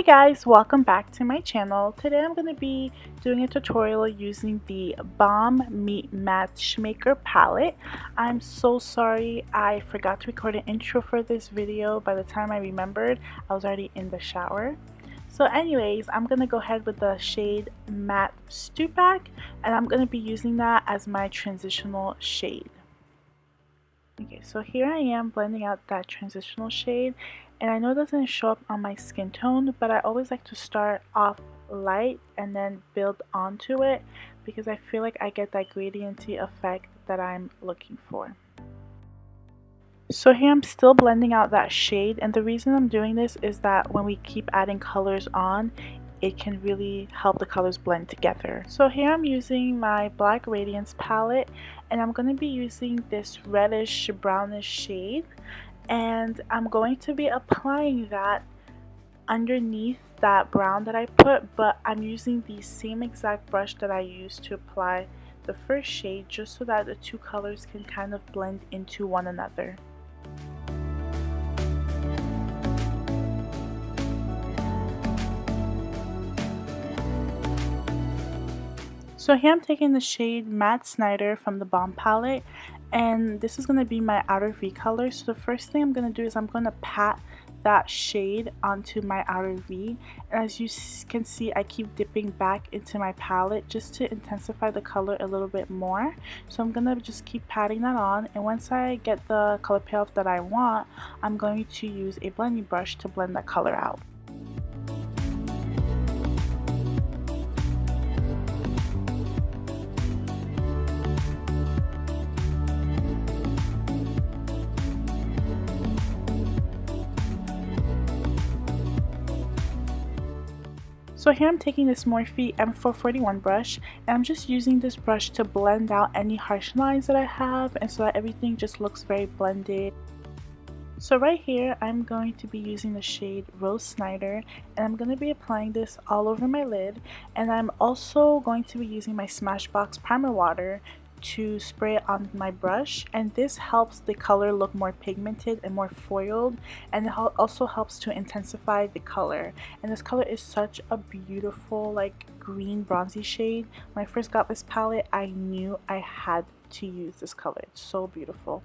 Hey guys, welcome back to my channel. Today I'm going to be doing a tutorial using the Balm Meet Matte Shmaker palette. I'm so sorry I forgot to record an intro for this video. By the time I remembered, I was already in the shower. So anyways, I'm going to go ahead with the shade Matte Stupak, and I'm going to be using that as my transitional shade. Okay, so here I am blending out that transitional shade, and I know it doesn't show up on my skin tone, but I always like to start off light and then build onto it because I feel like I get that gradienty effect that I'm looking for. So here I'm still blending out that shade, and the reason I'm doing this is that when we keep adding colors on, it can really help the colors blend together. So here I'm using my Black Radiance palette, and I'm going to be using this reddish brownish shade, and I'm going to be applying that underneath that brown that I put, but I'm using the same exact brush that I used to apply the first shade, just so that the two colors can kind of blend into one another. So here I'm taking the shade Matte Snyder from the Balm palette, and this is going to be my outer V color. So the first thing I'm going to do is I'm going to pat that shade onto my outer V, and as you can see, I keep dipping back into my palette just to intensify the color a little bit more. So I'm going to just keep patting that on, and once I get the color payoff that I want, I'm going to use a blending brush to blend that color out. So here I'm taking this Morphe M441 brush, and I'm just using this brush to blend out any harsh lines that I have, and so that everything just looks very blended. So right here I'm going to be using the shade Rose Snyder, and I'm going to be applying this all over my lid, and I'm also going to be using my Smashbox primer water to spray it on my brush, and this helps the color look more pigmented and more foiled, and it also helps to intensify the color. And this color is such a beautiful like green bronzy shade. When I first got this palette, I knew I had to use this color. It's so beautiful.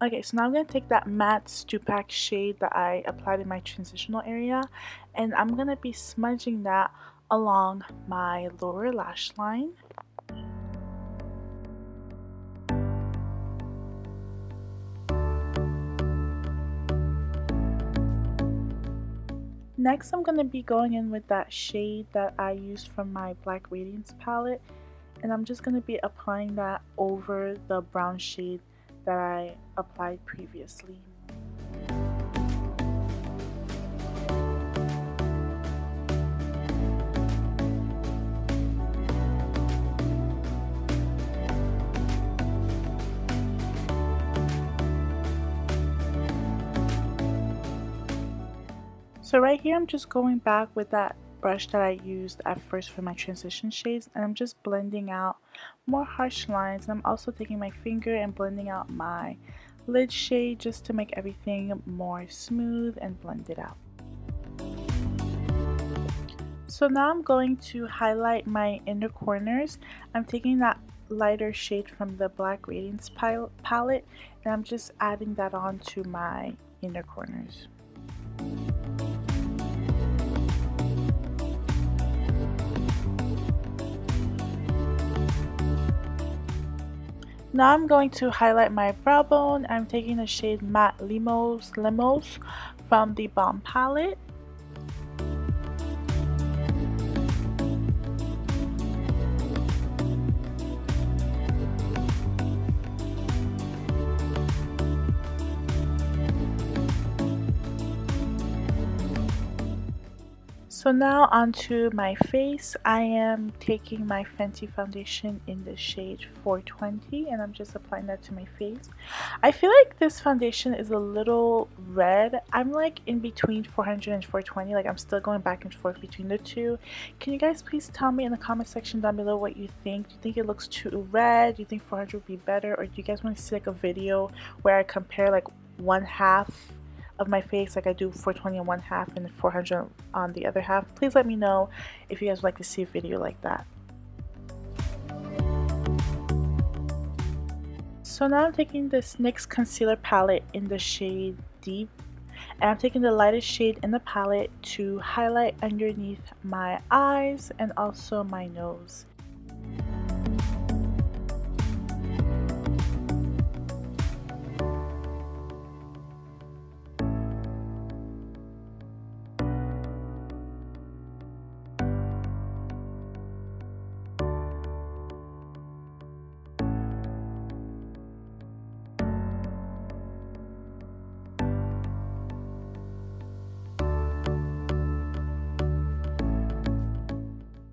Okay, so now I'm going to take that matte Stupak shade that I applied in my transitional area, and I'm going to be smudging that along my lower lash line. Next, I'm going to be going in with that shade that I used from my Black Radiance palette, and I'm just going to be applying that over the brown shade that I applied previously. So right here I'm just going back with that brush that I used at first for my transition shades, and I'm just blending out more harsh lines, and I'm also taking my finger and blending out my lid shade just to make everything more smooth and blended out. So now I'm going to highlight my inner corners. I'm taking that lighter shade from the Black Radiance palette, and I'm just adding that on to my inner corners. Now I'm going to highlight my brow bone. I'm taking the shade Matte Limos from the Balm palette. So now onto my face. I am taking my Fenty foundation in the shade 420 and I'm just applying that to my face. I feel like this foundation is a little red. I'm like in between 400 and 420, like I'm still going back and forth between the two. Can you guys please tell me in the comment section down below what you think? Do you think it looks too red? Do you think 400 would be better? Or do you guys want to see like a video where I compare like one half of my face, like I do 420 on one half and 400 on the other half? Please let me know if you guys would like to see a video like that. So now I'm taking this NYX concealer palette in the shade Deep, and I'm taking the lightest shade in the palette to highlight underneath my eyes and also my nose.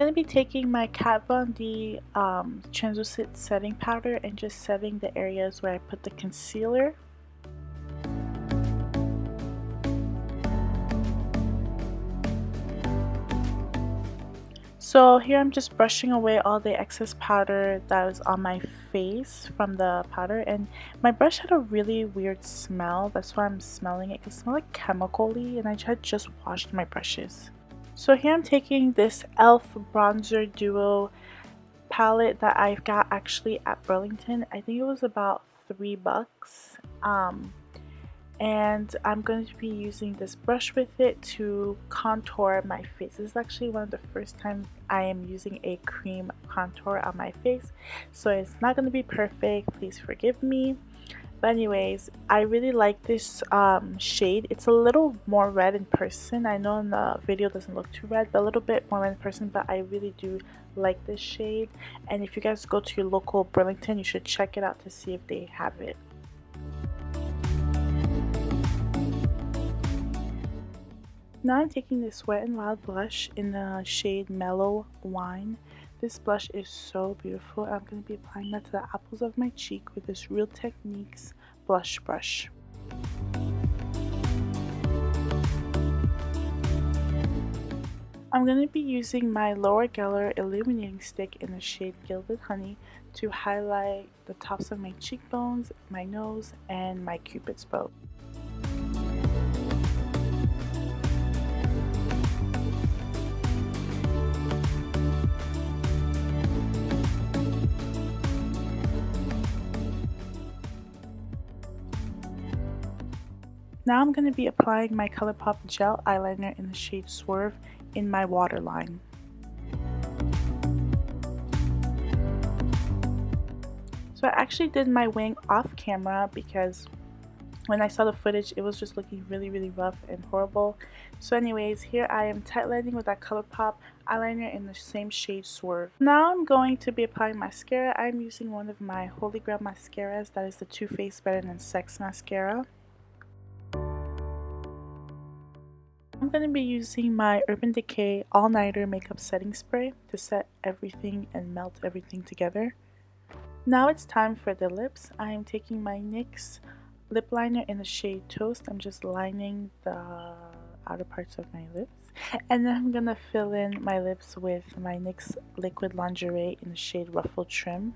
I'm going to be taking my Kat Von D translucent setting powder and just setting the areas where I put the concealer. So here I'm just brushing away all the excess powder that was on my face from the powder, and my brush had a really weird smell. That's why I'm smelling it. It smells like chemically, and I had just washed my brushes. So here I'm taking this E.L.F. Bronzer Duo palette that I got actually at Burlington. I think it was about $3. And I'm going to be using this brush with it to contour my face. This is actually one of the first times I am using a cream contour on my face, so it's not going to be perfect. Please forgive me. But anyways, I really like this shade. It's a little more red in person. I know in the video it doesn't look too red, but a little bit more red in person, but I really do like this shade. And if you guys go to your local Burlington, you should check it out to see if they have it. Now I'm taking this Wet n Wild blush in the shade Mellow Wine. This blush is so beautiful. I'm going to be applying that to the apples of my cheek with this Real Techniques blush brush. I'm going to be using my Lower Gellar illuminating stick in the shade Gilded Honey to highlight the tops of my cheekbones, my nose, and my cupid's bow. Now I'm going to be applying my ColourPop gel eyeliner in the shade Swerve in my waterline. So I actually did my wing off camera because when I saw the footage it was just looking really rough and horrible. So anyways, here I am tightlining with that ColourPop eyeliner in the same shade Swerve. Now I'm going to be applying mascara. I'm using one of my Holy Grail mascaras, that is the Too Faced Better Than Sex mascara. I'm going to be using my Urban Decay All Nighter Makeup Setting Spray to set everything and melt everything together. Now it's time for the lips. I am taking my NYX lip liner in the shade Toast. I'm just lining the outer parts of my lips. And then I'm going to fill in my lips with my NYX Liquid Lingerie in the shade Ruffle Trim.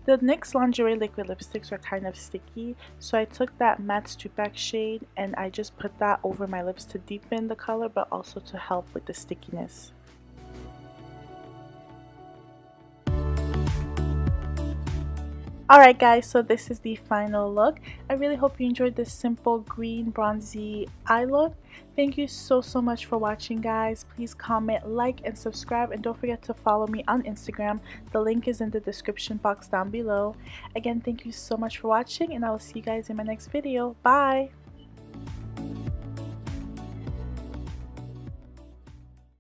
The NYX Lingerie liquid lipsticks are kind of sticky, so I took that matte Stupak shade and I just put that over my lips to deepen the color but also to help with the stickiness. Alright guys, so this is the final look. I really hope you enjoyed this simple green bronzy eye look. Thank you so much for watching guys. Please comment, like, and subscribe, and don't forget to follow me on Instagram. The link is in the description box down below. Again, thank you so much for watching, and I will see you guys in my next video. Bye!